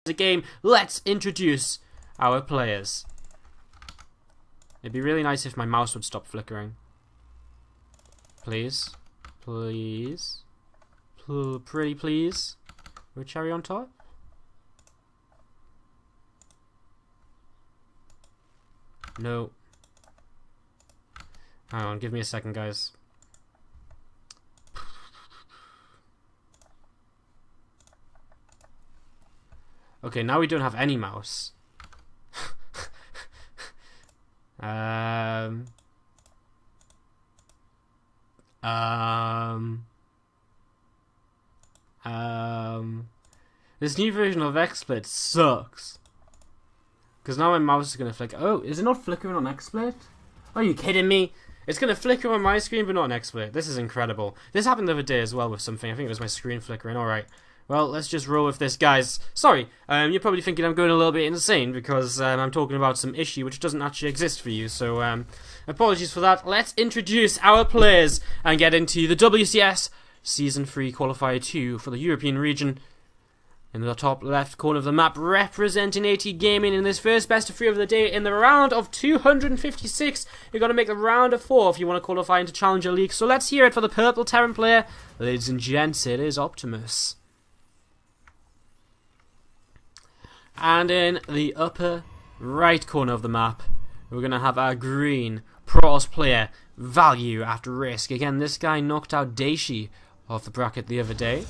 the game, let's introduce our players. It'd be really nice if my mouse would stop flickering. Please. Please. Pretty please. With cherry on top. No. Hang on, give me a second, guys. Okay, now we don't have any mouse. This new version of XSplit sucks. Because now my mouse is gonna flicker. Oh, is it not flickering on XSplit? Are you kidding me? It's gonna flicker on my screen, but not on XSplit. This is incredible. This happened the other day as well with something. I think it was my screen flickering. Alright. Well, let's just roll with this, guys. Sorry, you're probably thinking I'm going a little bit insane because I'm talking about some issue which doesn't actually exist for you, so apologies for that. Let's introduce our players and get into the WCS Season 3 Qualifier 2 for the European region. In the top left corner of the map, representing AT Gaming in this first best of 3 of the day in the round of 256. You've got to make the round of 4 if you want to qualify into Challenger League. So let's hear it for the purple Terran player. Ladies and gents, it is Optimus. And in the upper right corner of the map, we're going to have our green Protoss player, Value at Risk. Again, this guy knocked out Daishi off the bracket the other day.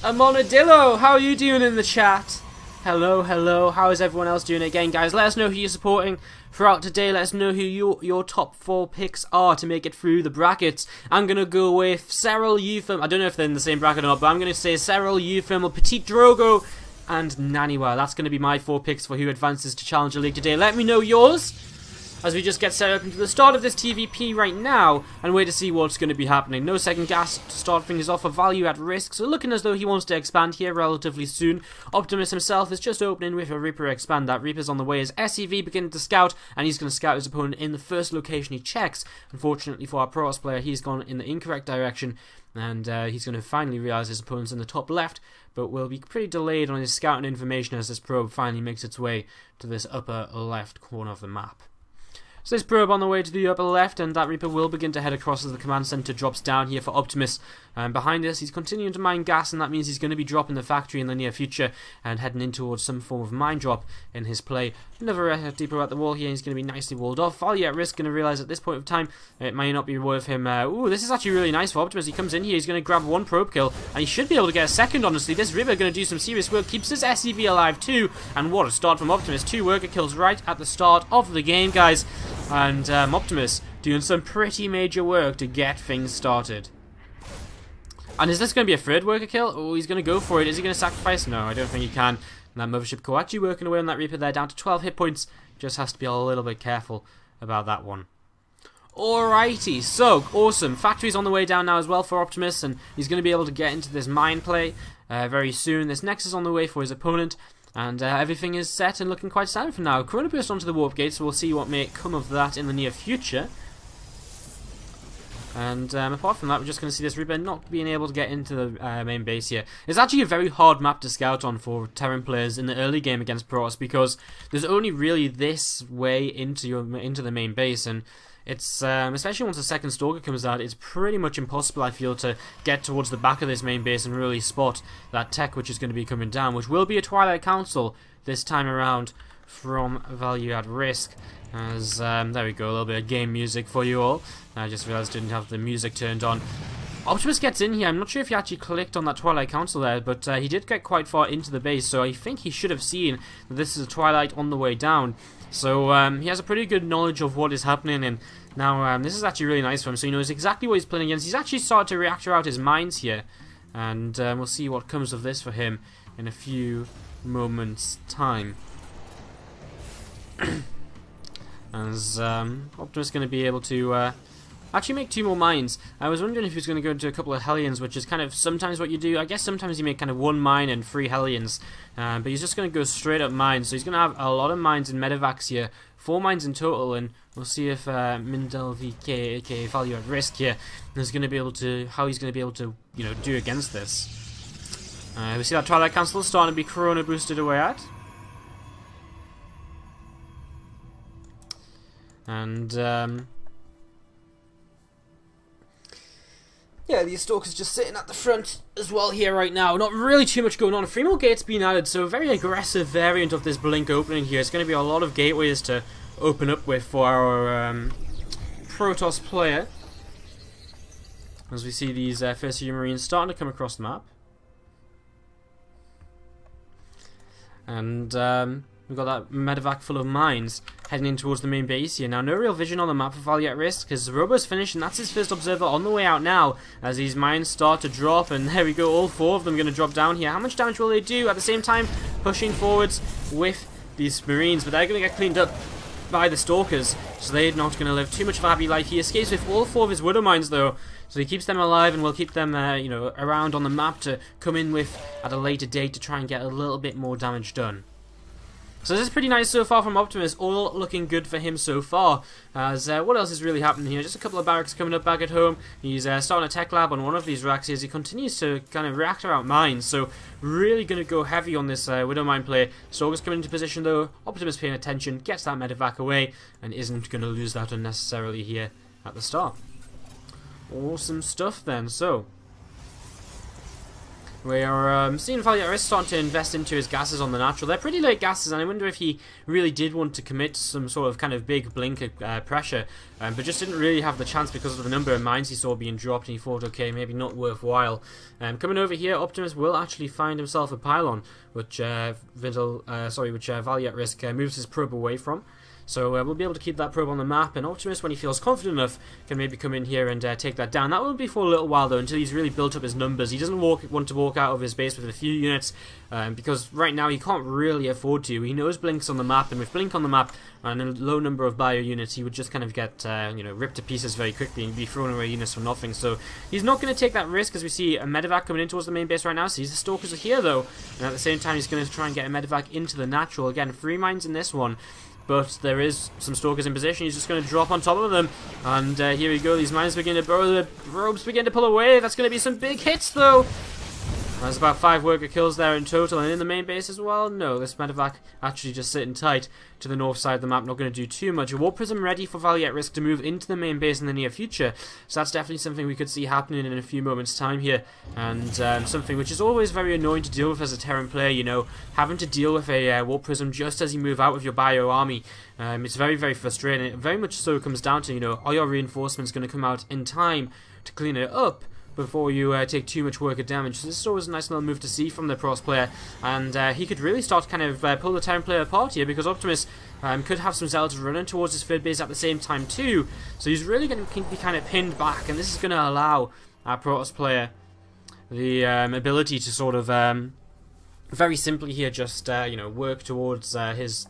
Amonadillo, how are you doing in the chat? Hello, hello, how is everyone else doing again, guys? Let us know who you're supporting throughout today. Let us know who your top 4 picks are to make it through the brackets. I'm going to go with Cyril, Euphem. I don't know if they're in the same bracket or not, but I'm going to say Cyril, Euphem, Petit Drogo, and Naniwa. That's going to be my 4 picks for who advances to Challenger League today. Let me know yours as we just get set up into the start of this TvP right now and wait to see what's going to be happening. No second gas to start things off, a Value at Risk, so looking as though he wants to expand here relatively soon. Optimus himself is just opening with a Reaper expand. That Reaper's on the way as SCV beginning to scout, and he's going to scout his opponent in the first location he checks. Unfortunately for our Protoss player, he's gone in the incorrect direction, and he's going to finally realise his opponent's in the top left, but will be pretty delayed on his scouting information as this probe finally makes its way to this upper left corner of the map. So this probe on the way to the upper left, and that Reaper will begin to head across as the command center drops down here for Optimus. And behind this, he's continuing to mine gas, and that means he's going to be dropping the factory in the near future and heading in towards some form of mine drop in his play. Another deeper at the wall here, he's going to be nicely walled off. Value at Risk, going to realise at this point of time it may not be worth him. Ooh, this is actually really nice for Optimus. He comes in here, he's going to grab 1 probe kill, and he should be able to get a second, honestly. This Reaper going to do some serious work, keeps his SCV alive too, and what a start from Optimus. 2 worker kills right at the start of the game, guys. And Optimus doing some pretty major work to get things started. And is this going to be a 3rd worker kill? Oh, he's going to go for it. Is he going to sacrifice? No, I don't think he can. And that Mothership Core actually working away on that Reaper there, down to 12 hit points. Just has to be a little bit careful about that one. Alrighty, so awesome. Factory's on the way down now as well for Optimus, and he's going to be able to get into this mine play very soon. This Nexus on the way for his opponent. And everything is set and looking quite sound for now. Corona Burst onto the warp gate, so we'll see what may come of that in the near future. And apart from that, we're just going to see this Reaper not being able to get into the main base here. It's actually a very hard map to scout on for Terran players in the early game against Protoss, because there's only really this way into the main base, and it's especially once the second Stalker comes out, it's pretty much impossible, I feel, to get towards the back of this main base and really spot that tech which is going to be coming down, which will be a Twilight Council this time around from Value at Risk. As there we go, a little bit of game music for you all. I just realised I didn't have the music turned on. Optimus gets in here. I'm not sure if he actually clicked on that Twilight Council there, but he did get quite far into the base, so I think he should have seen that this is a Twilight on the way down. So he has a pretty good knowledge of what is happening, and now this is actually really nice for him, so he knows exactly what he's playing against. He's actually started to reactor out his mines here, and we'll see what comes of this for him in a few moments' time. As Optimus is going to be able to actually make 2 more mines. I was wondering if he was going to go into a couple of Hellions, which is kind of sometimes what you do. I guess sometimes you make kind of 1 mine and 3 Hellions, but he's just going to go straight up mines. So he's going to have a lot of mines in Medivacs here, 4 mines in total, and we'll see if MindelVK, aka Value at Risk here, is going to be able to, how he's going to be able to, you know, do against this. We see that Twilight Council starting to be Corona boosted away at. And, yeah, these Stalkers just sitting at the front as well here right now. Not really too much going on. A 3 more gates being added, so a very aggressive variant of this blink opening here. It's going to be a lot of gateways to open up with for our Protoss player. As we see these first few Marines starting to come across the map. And we've got that medevac full of mines heading in towards the main base here. Now, no real vision on the map for Value at risk because Robo's finished, and that's his first observer on the way out now as these mines start to drop. And there we go, all 4 of them going to drop down here. How much damage will they do? At the same time, pushing forwards with these Marines, but they're going to get cleaned up by the Stalkers, so they're not going to live too much of a happy life. He escapes with all 4 of his Widow Mines though, so he keeps them alive and will keep them you know, around on the map to come in with at a later date to try and get a little bit more damage done. So this is pretty nice so far from Optimus, all looking good for him so far. As what else is really happening here? Just a couple of barracks coming up back at home. He's starting a tech lab on one of these racks as he continues to kind of reactor out mines. So really going to go heavy on this Widow Mine play. Stalker's coming into position though. Optimus paying attention, gets that medevac away, and isn't going to lose that unnecessarily here at the start. Awesome stuff then. So we are seeing Value at risk starting to invest into his gases on the natural. They're pretty late gases, and I wonder if he really did want to commit some sort of kind of big blink pressure, but just didn't really have the chance because of the number of mines he saw being dropped, and he thought, okay, maybe not worthwhile. Coming over here, Optimus will actually find himself a pylon, which Value at risk moves his probe away from. So we'll be able to keep that probe on the map, and Optimus, when he feels confident enough, can maybe come in here and take that down. That will be for a little while though, until he's really built up his numbers. He doesn't want to walk out of his base with a few units, because right now he can't really afford to. He knows Blink's on the map, and with Blink on the map and a low number of bio units, he would just kind of get you know, ripped to pieces very quickly and be throwing away units for nothing. So he's not going to take that risk, as we see a medevac coming in towards the main base right now. Sees the Stalkers are here though, and at the same time he's going to try and get a medevac into the natural. Again, 3 mines in this one. But there is some Stalkers in position. He's just going to drop on top of them. And here we go. These mines begin to burrow. The probes begin to pull away. That's going to be some big hits, though. There's about 5 worker kills there in total. And in the main base as well, no. This medevac actually just sitting tight to the north side of the map. Not going to do too much. A Warp Prism ready for Value at risk to move into the main base in the near future. So that's definitely something we could see happening in a few moments' time here. And something which is always very annoying to deal with as a Terran player, you know. Having to deal with a Warp Prism just as you move out with your bio army. It's very, very frustrating. It very much so comes down to, you know, are your reinforcements going to come out in time to clean it up before you take too much worker damage. So this is always a nice little move to see from the Protoss player, and he could really start to kind of pull the Terran player apart here, because Optimus could have some Zealots running towards his third base at the same time too, so he's really going to be kind of pinned back, and this is going to allow our Protoss player the ability to sort of very simply here just you know, work towards his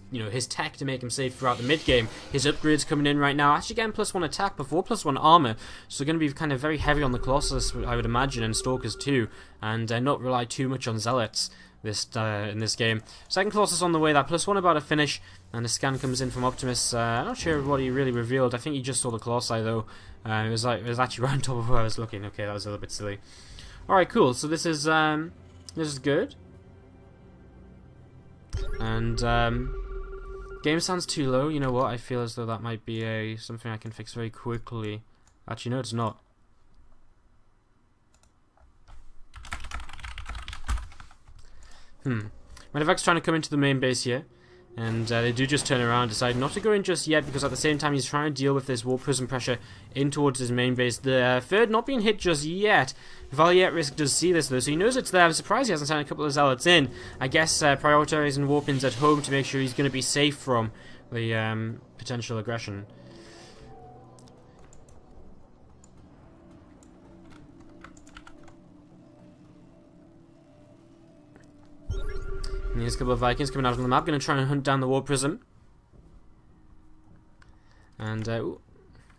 tech to make him safe throughout the mid game. His upgrades coming in right now, actually getting +1 attack before +1 armor, so going to be kind of very heavy on the Colossus, I would imagine, and Stalkers too, and not rely too much on Zealots in this game. Second Colossus on the way, that +1 about to finish, and a scan comes in from Optimus. I'm not sure what he really revealed. I think he just saw the Colossi though. It was actually right on top of where I was looking. Okay, that was a little bit silly. All right, cool. So this is good. And game sounds too low. You know what? I feel as though that might be something I can fix very quickly. Actually, no, it's not. Medevac's trying to come into the main base here, and they do just turn around, decide not to go in just yet, because at the same time he's trying to deal with this Warp Prism pressure in towards his main base. The third not being hit just yet. Value at risk does see this though, so he knows it's there. I'm surprised he hasn't sent a couple of Zealots in. I guess prioritizing warp-ins at home to make sure he's going to be safe from the potential aggression. And here's a couple of Vikings coming out on the map, going to try and hunt down the Warp Prism. And ooh,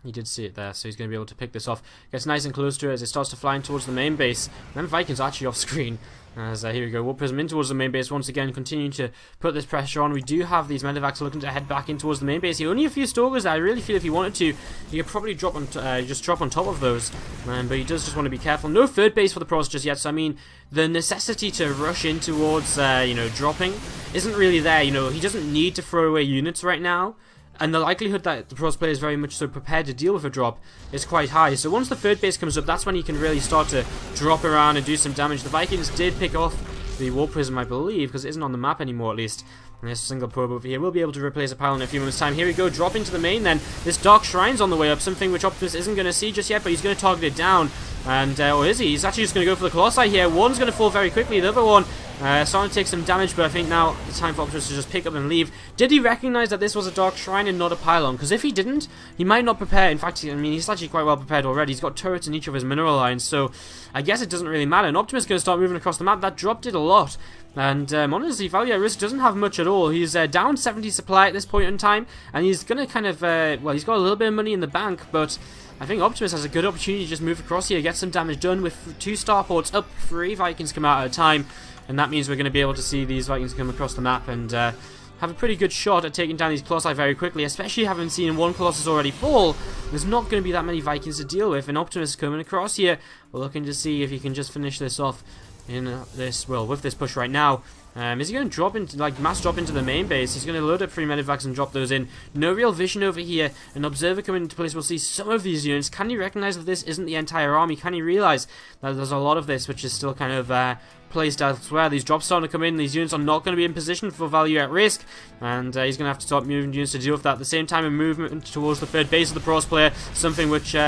he did see it there, so he's going to be able to pick this off. Gets nice and close to it as it starts to fly in towards the main base. And then Vikings actually off screen. As here we go, Warp Prism in towards the main base once again, continuing to put this pressure on. We do have these MindelVKs looking to head back in towards the main base. He only a few Stalkers there. I really feel if he wanted to, he could probably drop on just drop on top of those. But he does just want to be careful. No third base for the pros just yet, so I mean, the necessity to rush in towards, you know, dropping isn't really there. You know, he doesn't need to throw away units right now. And the likelihood that the pros player is very much so prepared to deal with a drop is quite high. So once the third base comes up, that's when he can really start to drop around and do some damage. The Vikings did pick off the Warp Prism, I believe, because it isn't on the map anymore at least. And there's a single probe over here. We'll be able to replace a pylon in a few moments' time. Here we go, drop into the main then. This Dark Shrine's on the way up, something which Optimus isn't going to see just yet, but he's going to target it down. And, or is he? He's actually just going to go for the Colossi here. One's going to fall very quickly, the other one starting to take some damage, but I think now it's time for Optimus to just pick up and leave. Did he recognize that this was a Dark Shrine and not a pylon? Because if he didn't, he might not prepare. In fact, I mean, he's actually quite well prepared already. He's got turrets in each of his mineral lines, so I guess it doesn't really matter. And Optimus is going to start moving across the map. That dropped it a lot. And honestly, Value at Risk doesn't have much at all. He's down 70 supply at this point in time, and he's going to kind of, well, he's got a little bit of money in the bank, but I think Optimus has a good opportunity to just move across here, get some damage done with 2 starports up, 3 Vikings come out at a time, and that means we're going to be able to see these Vikings come across the map and have a pretty good shot at taking down these Colossi very quickly, especially having seen one Colossus already fall. There's not going to be that many Vikings to deal with, and Optimus is coming across here, looking to see if he can just finish this off in this, well, with this push right now. Is he going to drop into, like, mass drop into the main base? He's going to load up 3 MindelVKs and drop those in. No real vision over here. An observer coming into place. We'll see some of these units. Can he recognize that this isn't the entire army? Can he realize that there's a lot of this which is still kind of placed elsewhere? These drops starting to come in. These units are not going to be in position for Value at Risk, and he's going to have to start moving units to deal with that. At the same time, a movement towards the third base of the pros player, something which you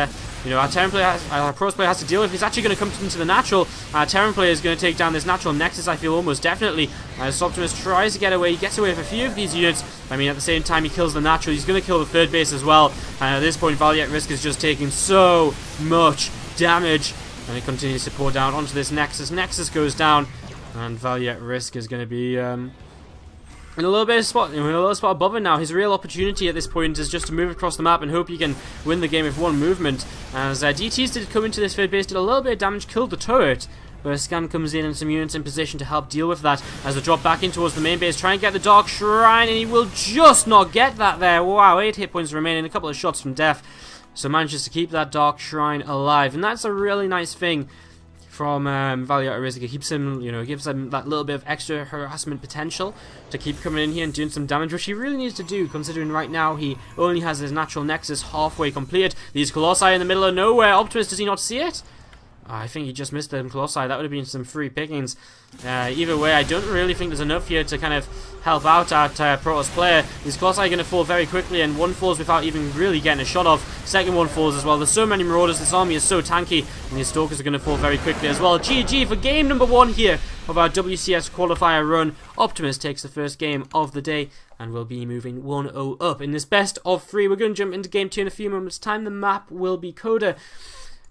know, our Terran player, our pros player has to deal with. He's actually going to come into the natural. Our Terran player is going to take down this natural Nexus, I feel, almost definitely. As Optimus tries to get away, he gets away with a few of these units. I mean, at the same time, he kills the natural. He's going to kill the third base as well. And at this point, Value at Risk is just taking so much damage. And he continues to pour down onto this Nexus. Nexus goes down, and Value at Risk is going to be in a little bit of spot, in a little spot above it now. His real opportunity at this point is just to move across the map and hope he can win the game with one movement. As DTs did come into this third base, did a little bit of damage, killed the turret. But a scan comes in and some units in position to help deal with that as they drop back in towards the main base. Try and get the Dark Shrine, and he will just not get that there. Wow, 8 hit points remaining, a couple of shots from death. So manages to keep that Dark Shrine alive, and that's a really nice thing from Value at Risk. It keeps him, you know, gives him that little bit of extra harassment potential to keep coming in here and doing some damage, which he really needs to do, considering right now he only has his natural Nexus halfway completed. These Colossi in the middle of nowhere. Optimus, does he not see it? I think he just missed them Colossi. That would have been some free pickings. Either way, I don't really think there's enough here to kind of help out our Protoss player. These Colossi are going to fall very quickly, and one falls without even really getting a shot off. Second one falls as well. There's so many Marauders. This army is so tanky, and these Stalkers are going to fall very quickly as well. GG for game number 1 here of our WCS qualifier run. Optimus takes the first game of the day, and we'll be moving 1-0 up in this best of 3. We're going to jump into game 2 in a few moments' time. The map will be Coda.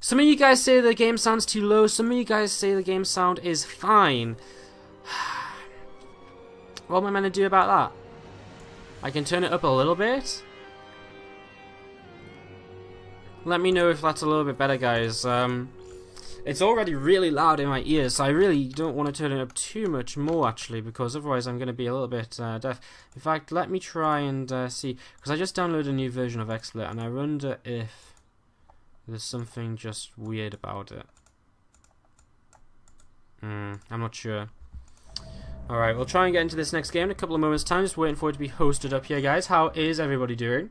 Some of you guys say the game sounds too low. Some of you guys say the game sound is fine. What am I meant to do about that? I can turn it up a little bit. Let me know if that's a little bit better, guys. It's already really loud in my ears, so I really don't want to turn it up too much more, actually, because otherwise I'm going to be a little bit deaf. In fact, let me try and see, because I just downloaded a new version of XSplit, and I wonder if there's something just weird about it. I'm not sure. Alright, we'll try and get into this next game in a couple of moments' time. Just waiting for it to be hosted up here, guys. How is everybody doing?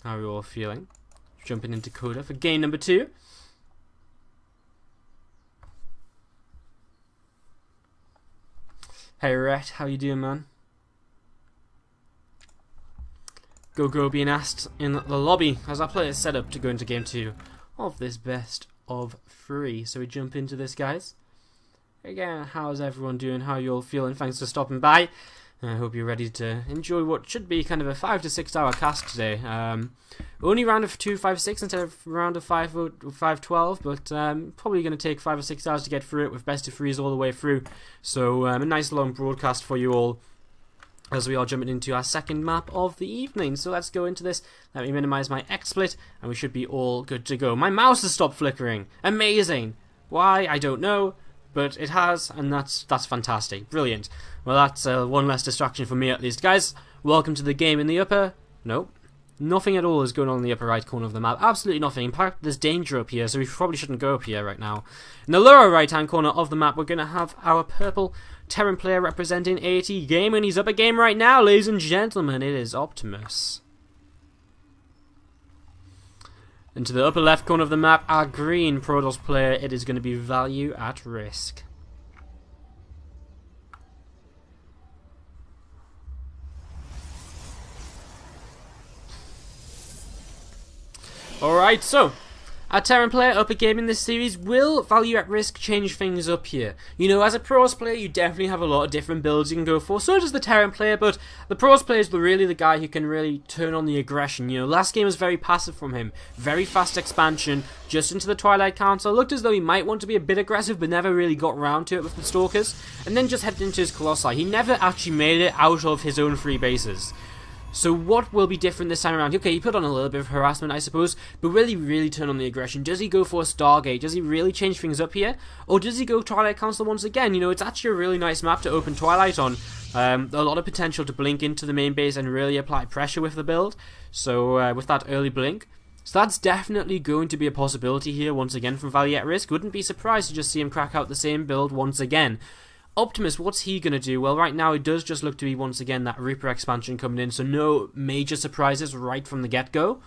How are you all feeling? Jumping into Coda for game number 2. Hey, Rhett, how you doing, man? Go being asked in the lobby as our player is set up to go into game 2 of this best of 3. So we jump into this, guys. Again, how's everyone doing? How are you all feeling? Thanks for stopping by. I hope you're ready to enjoy what should be kind of a 5 to 6 hour cast today. Only round of 256 instead of round of 512, but probably going to take 5 or 6 hours to get through it with best of 3s all the way through. So a nice long broadcast for you all, as we are jumping into our second map of the evening. So let's go into this. Let me minimize my XSplit, and we should be all good to go. My mouse has stopped flickering. Amazing. Why? I don't know. But it has, and that's fantastic. Brilliant. Well, that's one less distraction for me at least. Guys, welcome to the game in the upper... Nope. Nothing at all is going on in the upper right corner of the map. Absolutely nothing. In fact, there's danger up here, so we probably shouldn't go up here right now. In the lower right-hand corner of the map, we're going to have our purple Terran player representing AT Gaming. He's up a game right now, ladies and gentlemen. It is Optimus. Into the upper left corner of the map, our green Protoss player, it is going to be Value at Risk. Alright, so, our Terran player up a game in this series. Will Value at Risk change things up here? You know, as a Protoss player, you definitely have a lot of different builds you can go for. So does the Terran player, but the Protoss player is really the guy who can really turn on the aggression. You know, last game was very passive from him. Very fast expansion, just into the Twilight Council. Looked as though he might want to be a bit aggressive, but never really got around to it with the Stalkers. And then just headed into his Colossi. He never actually made it out of his own 3 bases. So what will be different this time around? Okay, he put on a little bit of harassment, I suppose, but will he really turn on the aggression? Does he go for a Stargate? Does he really change things up here? Or does he go Twilight Council once again? You know, it's actually a really nice map to open Twilight on. A lot of potential to blink into the main base and really apply pressure with the build. So, with that early blink. So that's definitely going to be a possibility here once again from Value at Risk. Wouldn't be surprised to just see him crack out the same build once again. Optimus, what's he going to do? Well, right now it does just look to be once again that Reaper expansion coming in, so no major surprises right from the get-go.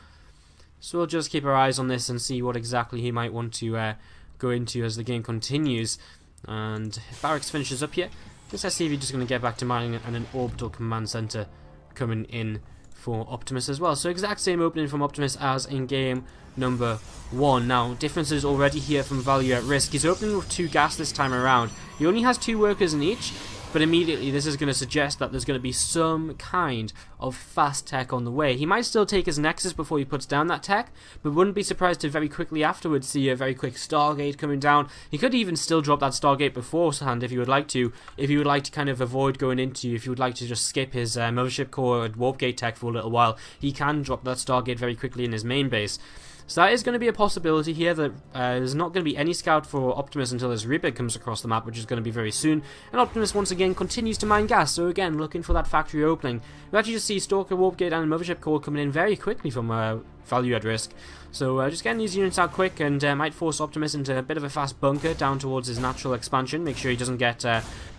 So we'll just keep our eyes on this and see what exactly he might want to go into as the game continues. And Barracks finishes up here. Let's see if he's just going to get back to mining and an orbital command center coming in for Optimus as well. So exact same opening from Optimus as in game number 1. Now, differences already here from Value at Risk. He's opening with 2 gas this time around. He only has 2 workers in each, but immediately this is going to suggest that there's going to be some kind of fast tech on the way. He might still take his Nexus before he puts down that tech, but wouldn't be surprised to very quickly afterwards see a very quick Stargate coming down. He could even still drop that Stargate beforehand if he would like to, kind of avoid going into, if you would like to just skip his Mothership Core and Warp Gate tech for a little while. He can drop that Stargate very quickly in his main base. So that is going to be a possibility here. That there's not going to be any scout for Optimus until his Reaper comes across the map, which is going to be very soon. And Optimus once again continues to mine gas, so again looking for that factory opening. We actually just see Stalker, Warp Gate and Mothership Core coming in very quickly from Value at Risk. So just getting these units out quick and might force Optimus into a bit of a fast bunker down towards his natural expansion. Make sure he doesn't get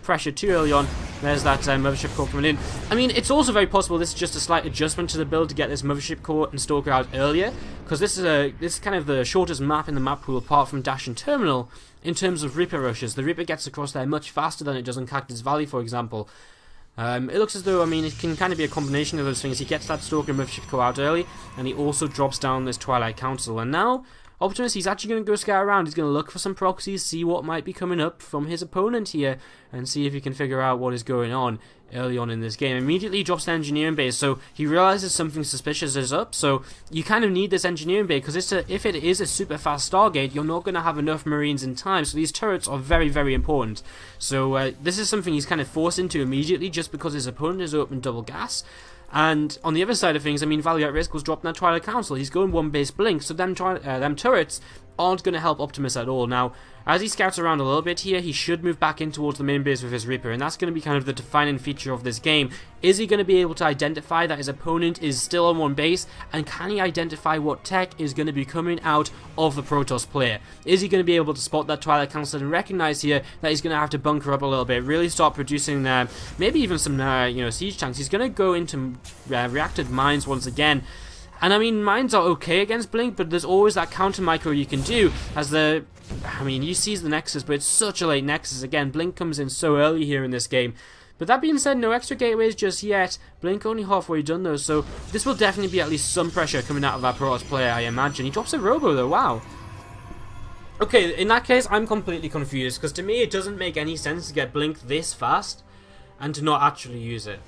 pressured too early on. There's that Mothership Core coming in. I mean, it's also very possible this is just a slight adjustment to the build to get this Mothership Core and Stalker out earlier, because this is kind of the shortest map in the map pool apart from Dash and Terminal in terms of Reaper rushes. The Reaper gets across there much faster than it does in Cactus Valley, for example. It looks as though, I mean, it can kind of be a combination of those things. He gets that Stalker and Mothership Core out early, and he also drops down this Twilight Council. And now, Optimus, he's actually going to go scout around. He's going to look for some proxies, see what might be coming up from his opponent here, and see if he can figure out what is going on early on in this game. Immediately he drops the engineering base, so he realizes something suspicious is up. So you kind of need this engineering base, because if it is a super fast Stargate, you're not going to have enough Marines in time. So these turrets are very, very important. So this is something he's kind of forced into immediately, just because his opponent has opened double gas. And on the other side of things, I mean, Value at Risk was dropping that Twilight Council. He's going 1 base blink, so them turrets aren't going to help Optimus at all. Now, as he scouts around a little bit here, he should move back in towards the main base with his Reaper, and that's going to be kind of the defining feature of this game. Is he going to be able to identify that his opponent is still on 1 base, and can he identify what tech is going to be coming out of the Protoss player? Is he going to be able to spot that Twilight Council and recognize here that he's going to have to bunker up a little bit, really start producing maybe even some siege tanks? He's going to go into reactive mines once again. And I mean, mines are okay against Blink, but there's always that counter micro you can do as you seize the Nexus, but it's such a late Nexus. Again, Blink comes in so early here in this game. But that being said, no extra gateways just yet. Blink only halfway done though, so this will definitely be at least some pressure coming out of our Protoss player, I imagine. He drops a Robo though, wow. Okay, in that case, I'm completely confused, because to me it doesn't make any sense to get Blink this fast and to not actually use it.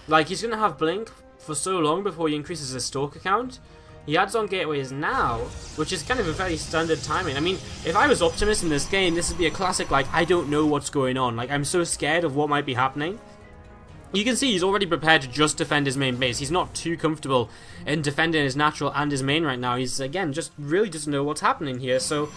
Like, he's going to have Blink for so long before he increases his Stalker count. He adds on gateways now, which is kind of a very standard timing. I mean, if I was Optimus in this game, this would be a classic, like, I don't know what's going on. Like, I'm so scared of what might be happening. You can see he's already prepared to just defend his main base. He's not too comfortable in defending his natural and his main right now. He's, again, just really doesn't know what's happening here. So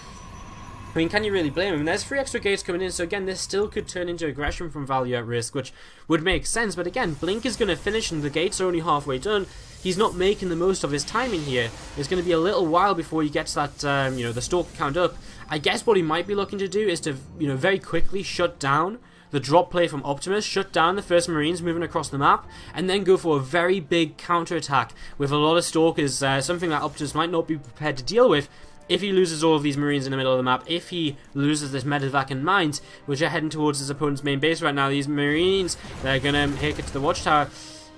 I mean, can you really blame him? There's 3 extra gates coming in, so again, this still could turn into aggression from Value at Risk, which would make sense. But again, Blink is going to finish and the gates are only halfway done. He's not making the most of his timing here. It's going to be a little while before he gets that, the Stalker count up. I guess what he might be looking to do is to, very quickly shut down the drop play from Optimus, shut down the first Marines moving across the map, and then go for a very big counter-attack with a lot of Stalkers, something that Optimus might not be prepared to deal with. If he loses all of these Marines in the middle of the map, if he loses this MindelVK and Mines, which are heading towards his opponent's main base right now, these Marines, they're going to make it to the Watchtower.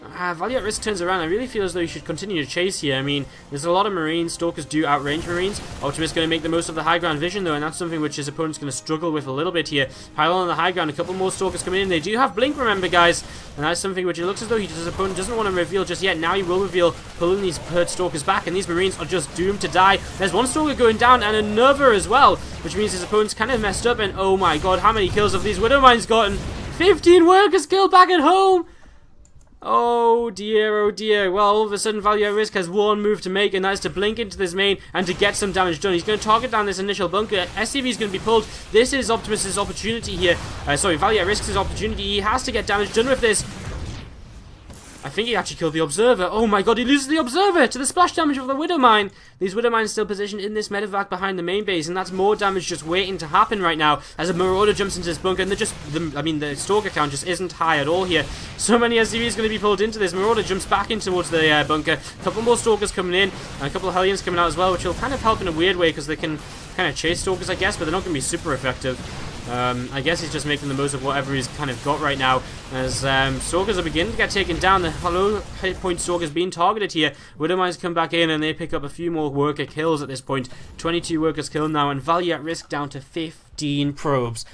Value at Risk turns around. I really feel as though you should continue to chase here. I mean, there's a lot of Marines. Stalkers do outrange Marines. Optimus going to make the most of the high ground vision, though, and that's something which his opponent's going to struggle with a little bit here. Pylon on the high ground. A couple more Stalkers coming in. They do have Blink, remember, guys. And that's something which it looks as though his opponent doesn't want to reveal just yet. Now he will reveal, pulling these herd Stalkers back, and these Marines are just doomed to die. There's one Stalker going down, and another as well, which means his opponent's kind of messed up. And oh my god, how many kills have these Widow Mines gotten? 15 workers killed back at home! Oh dear, oh dear. Well, all of a sudden Value at Risk has one move to make, and that is to blink into this main and to get some damage done. He's going to target down this initial bunker. SCV is going to be pulled. This is Optimus's opportunity here. Value at Risk's opportunity. He has to get damage done with this. I think he actually killed the Observer. Oh my god, he loses the Observer to the splash damage of the Widow Mine. These Widow Mines still positioned in this MindelVK behind the main base, and that's more damage just waiting to happen right now as a Marauder jumps into this bunker, and the Stalker count just isn't high at all here. So many SCVs going to be pulled into this. Marauder jumps back in towards the bunker. A couple more Stalkers coming in, and a couple of Hellions coming out as well, which will kind of help in a weird way because they can kind of chase Stalkers, I guess, but they're not going to be super effective. I guess he's just making the most of whatever he's kind of got right now, as Stalkers are beginning to get taken down. The low hit point Stalkers being targeted here. Widow Mines come back in and they pick up a few more worker kills at this point. 22 workers killed now, and Value at Risk down to 15 probes.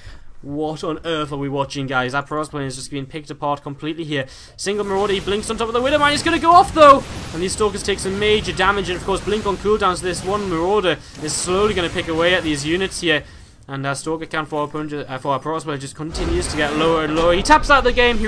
What on earth are we watching, guys? That Protoss plane is just being picked apart completely here. Single Marauder, he blinks on top of the Widow Mine. It's going to go off, though! And these Stalkers take some major damage, and of course, blink on cooldowns. This one Marauder is slowly going to pick away at these units here. And Stalker count for our Protoss player just continues to get lower and lower. He taps out the game. He